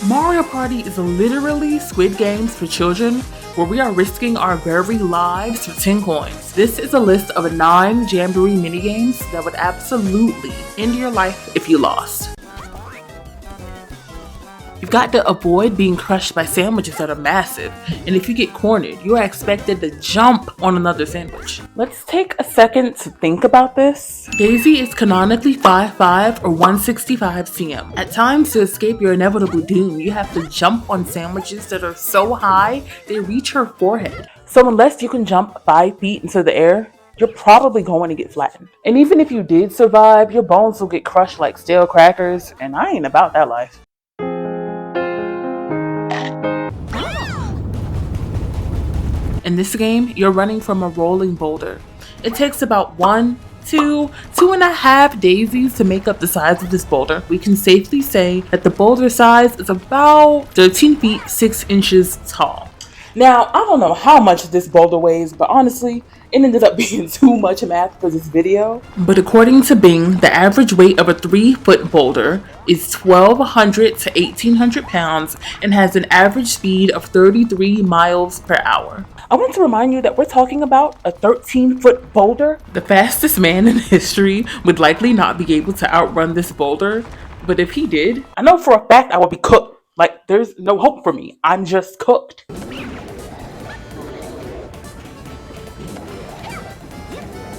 Mario Party is literally Squid Games for children, where we are risking our very lives for 10 coins. This is a list of 9 Jamboree Minigames that would absolutely end your life if you lost. You've got to avoid being crushed by sandwiches that are massive, and if you get cornered, you are expected to jump on another sandwich. Let's take a second to think about this. Daisy is canonically 5'5" or 165 cm. At times, to escape your inevitable doom, you have to jump on sandwiches that are so high they reach her forehead. So unless you can jump 5 feet into the air, you're probably going to get flattened. And even if you did survive, your bones will get crushed like stale crackers, and I ain't about that life. In this game, you're running from a rolling boulder. It takes about 2.5 daisies to make up the size of this boulder. We can safely say that the boulder size is about 13 feet 6 inches tall. Now, I don't know how much this boulder weighs, but honestly, it ended up being too much math for this video. But according to Bing, the average weight of a 3-foot boulder is 1,200 to 1,800 pounds and has an average speed of 33 miles per hour. I want to remind you that we're talking about a 13-foot boulder. The fastest man in history would likely not be able to outrun this boulder, but if he did, I know for a fact I would be cooked. Like, there's no hope for me. I'm just cooked.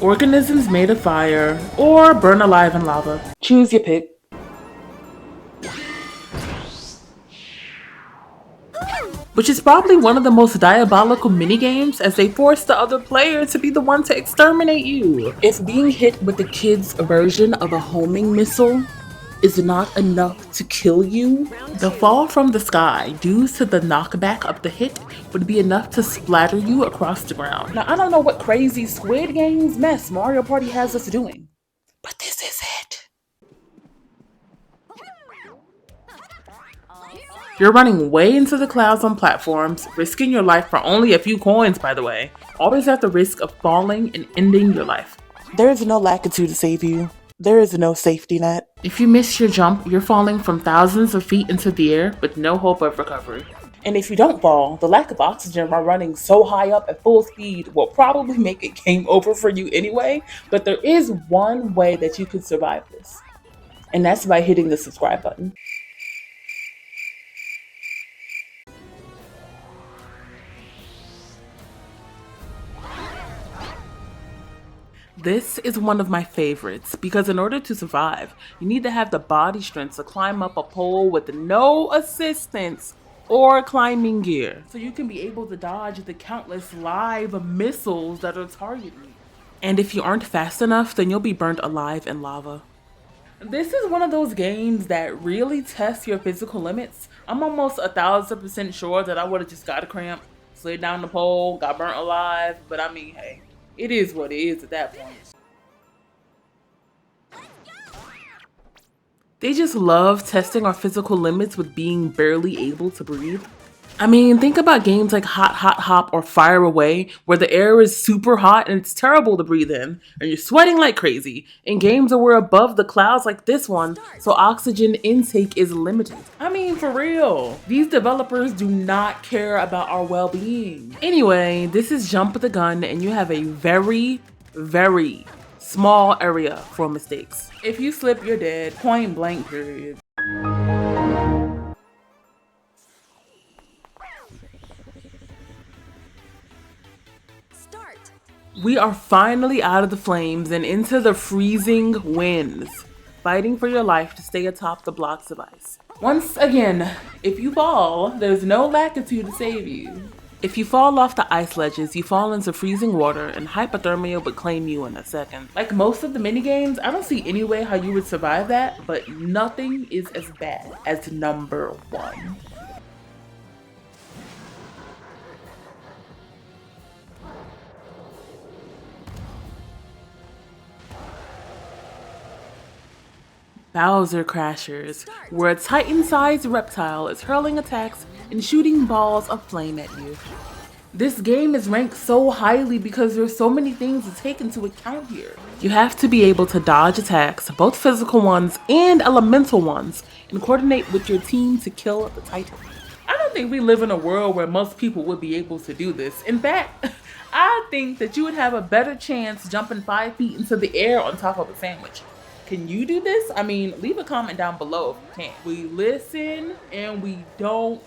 Organisms made of fire or burn alive in lava. Choose your pick. Which is probably one of the most diabolical minigames, as they force the other player to be the one to exterminate you. If being hit with the kid's version of a homing missile is not enough to kill you, the fall from the sky due to the knockback of the hit would be enough to splatter you across the ground. Now, I don't know what crazy Squid Games mess Mario Party has us doing, but this is it. You're running way into the clouds on platforms, risking your life for only a few coins, by the way. Always at the risk of falling and ending your life. There is no latitude to save you. There is no safety net. If you miss your jump, you're falling from thousands of feet into the air with no hope of recovery. And if you don't fall, the lack of oxygen while running so high up at full speed will probably make it game over for you anyway. But there is one way that you can survive this, and that's by hitting the subscribe button. This is one of my favorites because in order to survive, you need to have the body strength to climb up a pole with no assistance or climbing gear, so you can be able to dodge the countless live missiles that are targeting you. And if you aren't fast enough, then you'll be burnt alive in lava. This is one of those games that really tests your physical limits. I'm almost 1,000% sure that I would have just got a cramp, slid down the pole, got burnt alive, but I mean, hey. It is what it is at that point. They just love testing our physical limits with being barely able to breathe. I mean, think about games like Hot Hot Hop or Fire Away, where the air is super hot and it's terrible to breathe in, and you're sweating like crazy. In games where we're above the clouds like this one, so oxygen intake is limited. I mean, for real. These developers do not care about our well-being. Anyway, this is Jump the Gun, and you have a very, very small area for mistakes. If you slip, you're dead. Point blank, period. We are finally out of the flames and into the freezing winds, fighting for your life to stay atop the blocks of ice. Once again, if you fall, there's no latitude to save you. If you fall off the ice ledges, you fall into freezing water and hypothermia would claim you in a second. Like most of the minigames, I don't see any way how you would survive that, but nothing is as bad as number 1. Bowser Crashers, where a Titan-sized reptile is hurling attacks and shooting balls of flame at you. This game is ranked so highly because there's so many things to take into account here. You have to be able to dodge attacks, both physical ones and elemental ones, and coordinate with your team to kill the Titan. I don't think we live in a world where most people would be able to do this. In fact, I think that you would have a better chance jumping 5 feet into the air on top of a sandwich. Can you do this? I mean, leave a comment down below if you can. We listen and we don't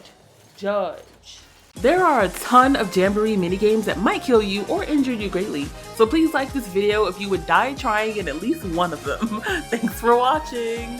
judge. There are a ton of Jamboree minigames that might kill you or injure you greatly, so please like this video if you would die trying in at least one of them. Thanks for watching!